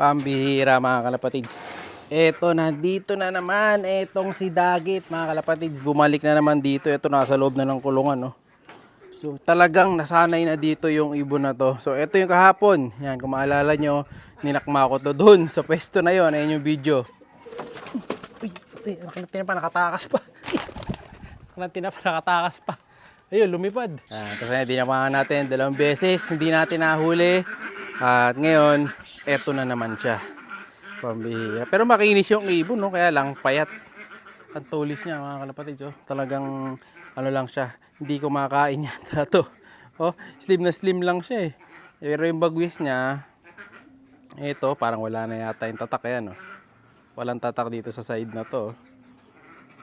Pambihira mga kalapatids. Eto, nandito na naman. Etong si Dagit mga kalapatids. Bumalik na naman dito. Eto, nasa loob na ng kulungan. No? So talagang nasanay na dito yung ibon na to. So eto yung kahapon. Yan, kung maalala nyo, ninakma ko to dun sa pwesto na yon. Ayun yung video. Uy, nakantina pa, nakatakas pa. Nakantina pa, nakatakas pa. Ayun, lumipad. Tapos dinamahan natin 2 beses. Hindi natin nahuli. At ngayon, eto na naman siya. Pambihira. Pero makinis yung ibon, no? Kaya lang payat. Ang tulis niya mga kalapatids. Oh. Talagang ano lang siya. Hindi kumakain yata to. Oh, slim na slim lang siya eh. Pero yung bagwis niya, ito parang wala na yata yung tatak. Ayan, oh. Walang tatak dito sa side na to.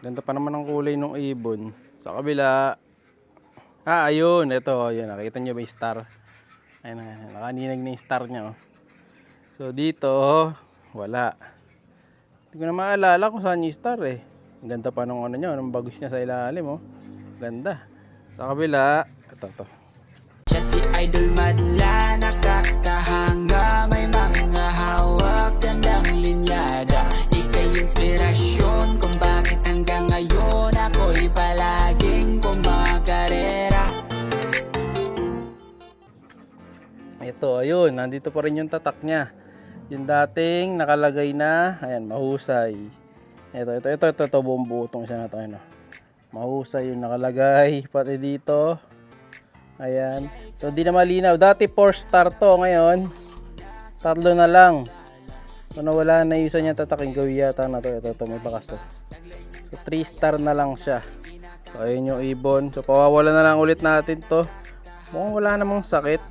Ganda pa naman ang kulay ng ibon. Sa kabila, ayun. Ito, ayun. Nakita nyo ba yung star? Ayun, nakaninag na yung star niya. Oh. So dito, wala. Hindi ko na maalala kung saan yung star eh. Ang ganda pa nung ano niya, nung bagos niya sa ilalim. Oh. Ganda. Sa kabila, ito. Siya si Idol Madla, nakakahanga, may mga hawak, gandang linyada. Ika'y inspirasyon kung bakit hanggang ngayon ako'y palaging kumakarera. Ito, ayun, nandito pa rin yung tatak niya. Yung dating nakalagay na, ayan, mahusay. Ito, buong butong siya na ito. Ano. Mahusay yung nakalagay, pati dito. Ayan. So, di na malinaw. Dati 4-star to, ngayon 3 na lang. So, nawala na yung isa niya tataking gawin yata na to. Ito, may bakas to. So, 3-star na lang siya. So, ayun yung ibon. So, pawawala na lang ulit natin to. Mukhang wala namang sakit.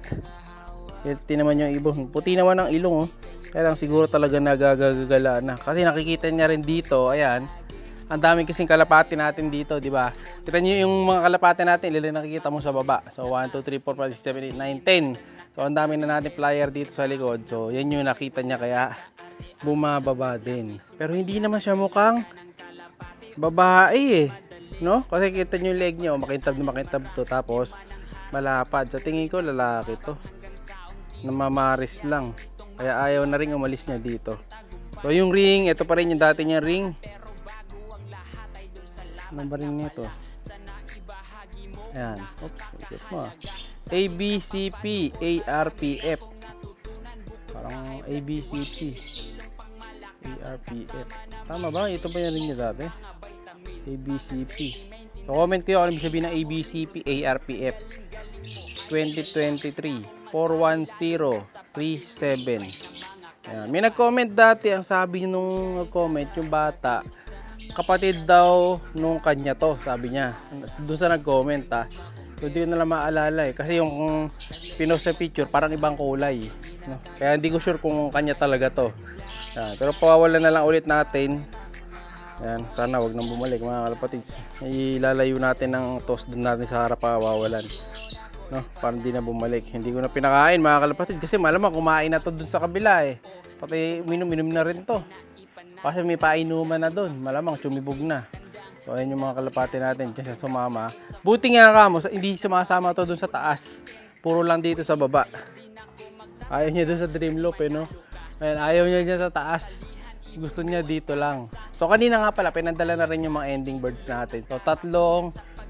Healthy naman yung ibon. Puti naman ang ilong, oh. Kaya lang siguro talaga nagagagala na. Kasi nakikita niya rin dito, ayan. Ang dami kasing kalapati natin dito, di ba? Tignan niyo yung mga kalapati natin, ilan nakikita mo sa baba. So 1, 2, 3, 4, 5, 6, 7, 8, 9, 10. So ang dami na natin flyer dito sa likod. So yan yung nakita niya kaya bumababa din. Pero hindi naman siya mukhang babae eh. No? Kasi kita niyo yung leg niya, makintab na makintab to. Tapos malapad. Sa tingin ko lalaki to. Namamaris lang. Kaya ayaw na rin umalis niya dito. So yung ring, ito pa rin yung dati niya ring. Ano ba rin nito? Ayan. Oops. Ikot mo. ABCP ARPF. Parang ABCP ARPF. Tama ba? Ito ba yung ring niya dati? ABCP. So comment kayo kung ano sabihin ng ABCP ARPF 2023 41037. Ayan. May nag-comment dati, ang sabi nung nag-comment yung bata, kapatid daw nung kanya to, sabi niya. Doon sa nag-comment ha. So hindi ko na lang maalala eh. Kasi yung pinost sa picture parang ibang kulay. No? Kaya hindi ko sure kung kanya talaga to. Ayan. Pero pawawalan na lang ulit natin. Ayan. Sana wag nang bumalik mga kalapatids. Ilalayo natin ng toss doon natin sa harap pawawalan. No, para hindi na bumalik. Hindi ko na pinakain mga kalapatid kasi malamang kumain na to dun sa kabila eh. Pati minom na rin to. Kasi may painuman na dun. Malamang tsumibog na. So ayun yung mga kalapati natin kasi sumama. Buti nga kamo, hindi sumasama to dun sa taas. Puro lang dito sa baba. Ayaw niya dun sa dream loop eh no. Ayan, ayaw niya dyan sa taas. Gusto niya dito lang. So kanina nga pala pinadala na rin yung mga ending birds natin. So 3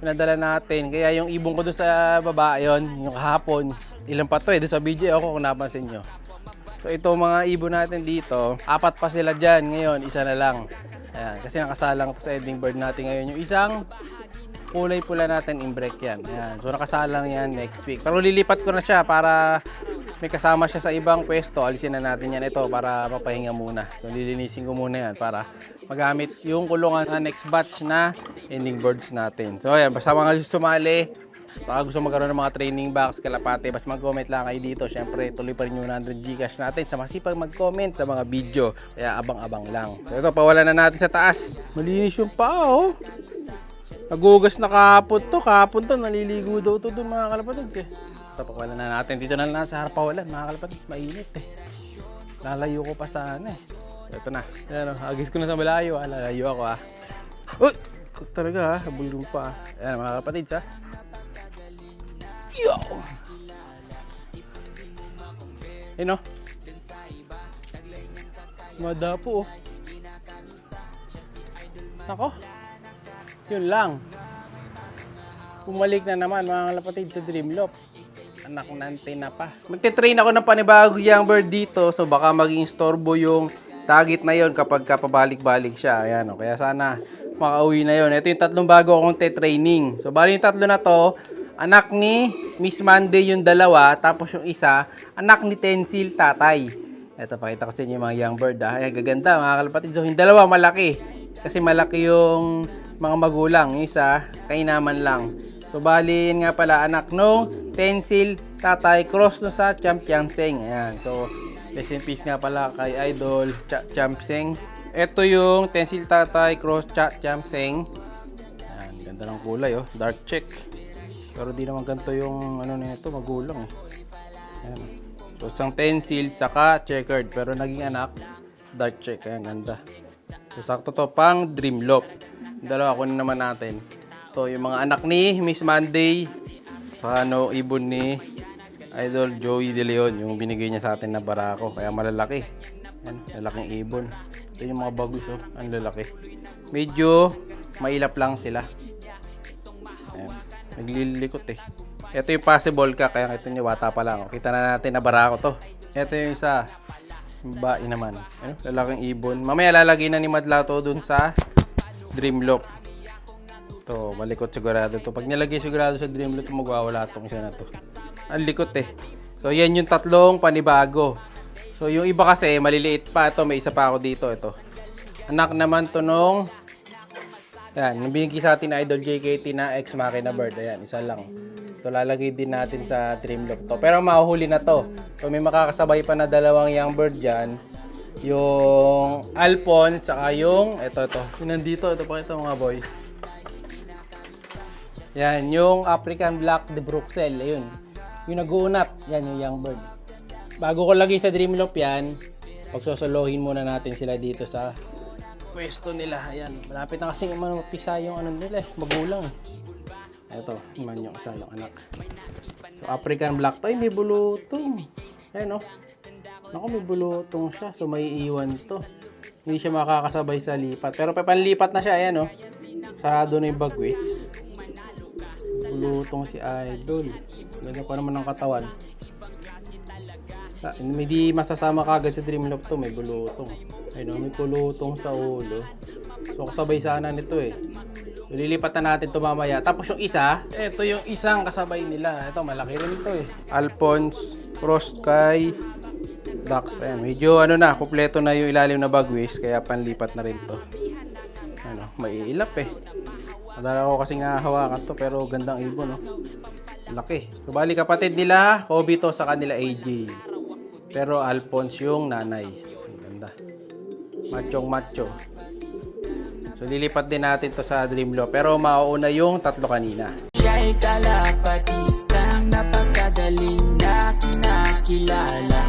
pinadala natin. Kaya yung ibon ko doon sa baba, yon yung kahapon. Ilan pa to eh, doon sa video ako kung napansin nyo. So ito mga ibon natin dito, 4 pa sila dyan. Ngayon, 1 na lang. Ayan, kasi nakasalang to sa ending bird natin ngayon. Yung isang kulay pula natin, in-break yan. Ayan, so nakasalang yan next week. Pero lilipat ko na siya para may kasama siya sa ibang pwesto. Alisin na natin yan ito para mapahinga muna. So lilinisin ko muna yan para magamit yung kulungan na next batch na ending birds natin. So ayan, basta mga sumali, saka gusto magkaroon ng mga training box, kalapate, basta mag-comment lang kayo dito. Siyempre, tuloy pa rin yung 100 Gcash natin sa masipag mag-comment sa mga video. Kaya abang-abang lang. So ito, pawala na natin sa taas. Malinis yung paa, oh. Nagugas na kahapon to, naliligo daw to doon mga kalapatids eh. Ito, pawala na natin. Dito na lang sa harap pawalan, mga kalapatids, mainit eh. Lalayo ko pa sana eh. Ito na. Ayan o. Agis ko na sa malayo. Lalayo ako ha. Uy! Talaga ha. Habulong pa ha. Ayan mga kapatids ha. Yo! Ayan o. Madapo oh. Nako. Yun lang. Bumalik na naman mga kalapatid sa Dreamloft. Anak nante na pa. Magte-train ako ng panibagong young bird dito. So baka maging istorbo yung target na yon kapag pabalik-balik siya. Ayan o. Kaya sana makauwi na yon. Ito yung tatlong bago akong te-training. So bali yung tatlo na to. Anak ni Miss Monday yung dalawa. Tapos yung isa, anak ni Tensil tatay. Ito pakita ko sa inyo yung mga young bird. Ayan gaganda mga kalapatid. So yung dalawa malaki. Kasi malaki yung mga magulang. Yung isa, kainaman lang. So, bali nga pala, anak no, Tensil, tatay, cross no sa Champianseng. Ayan. So, rest in peace nga pala kay Idol Champianseng. Ito yung Tensil, tatay, cross Champianseng. Ayan. Ganda ng kulay, oh. Dark check. Pero di naman ganito yung, ano nito, magulang, eh. Ayan. So, isang Tensil, saka checkered. Pero naging anak, dark check. Ayan, ganda. So, sakto to pang Dreamloft. Dalawa kunin naman natin. Ito yung mga anak ni Miss Monday. Sa ano, ibon ni Idol Joey De Leon. Yung binigay niya sa atin na barako. Kaya malalaki. Yan, lalaking ibon. Ito yung mga bagus oh. Ang lalaki. Medyo mailap lang sila. Ayan. Naglilikot eh. Ito yung possible ka. Kaya kita nyo bata pa lang. Kita na natin na barako to. Ito yung isa. Bae naman. Ano? Lalaking ibon. Mamaya lalagay na ni Madlato dun sa Dreamloft. To, malikot sigurado to. Pag nilagay sigurado sa Dreamloft, magwawala tong isa na to. Ang likot eh. So, yan yung tatlong panibago. So, yung iba kasi, maliliit pa. Ito, may isa pa ako dito. Ito. Anak naman to nung yan, yung binigay sa atin na Idol JKT na Ex Machina Bird. Ayan, isa lang. So, lalagay din natin sa Dreamloft to. Pero mahuhuli na to. So, may makakasabay pa na dalawang young bird dyan. Yung Alphonse, saka yung ito. Yung nandito, ito pa ito mga boy. Yan, yung African Black de Bruxelles, ayun. Yung nag-uunat, yan yung young bird. Bago ko lagay sa Dreamloft yan, pagsosolohin muna natin sila dito sa pwesto nila. Ayan, malapit na kasing mapisa yung ano nila, magulang. Ito, naman yung isa yung anak. So, African Black to, ay may bulutong. Ayan oh. Naku, may bulutong siya, so may iwan to. Hindi siya makakasabay sa lipat. Pero panlipat na siya, ayan oh. Sarado na yung bagwis. Bulutong si Idol. Ganda pa naman ng katawan. Hindi masasama kagad sa Dreamloft to. May bulutong. Ayun, may bulutong sa ulo. So kasabay sana nito eh. So, lilipat na natin ito mamaya. Tapos yung isa, ito yung isang kasabay nila. Ito malaki rin ito eh. Alphonse, Cross kay Dax. Ayan, medyo ano na, kumpleto na yung ilalim na bagwis. Kaya panlipat na rin to. Ano, maiilap eh. Madala ko kasing nahahawakan to pero gandang ibon no. Laki. So bali kapatid nila, Kobe to sa kanila AJ. Pero Alphonse yung nanay. Ang ganda. Machong macho. So lilipat din natin to sa Dreamloft pero mauuna yung tatlo kanina. Siya'y kalapatistang napakagaling na kinakilala.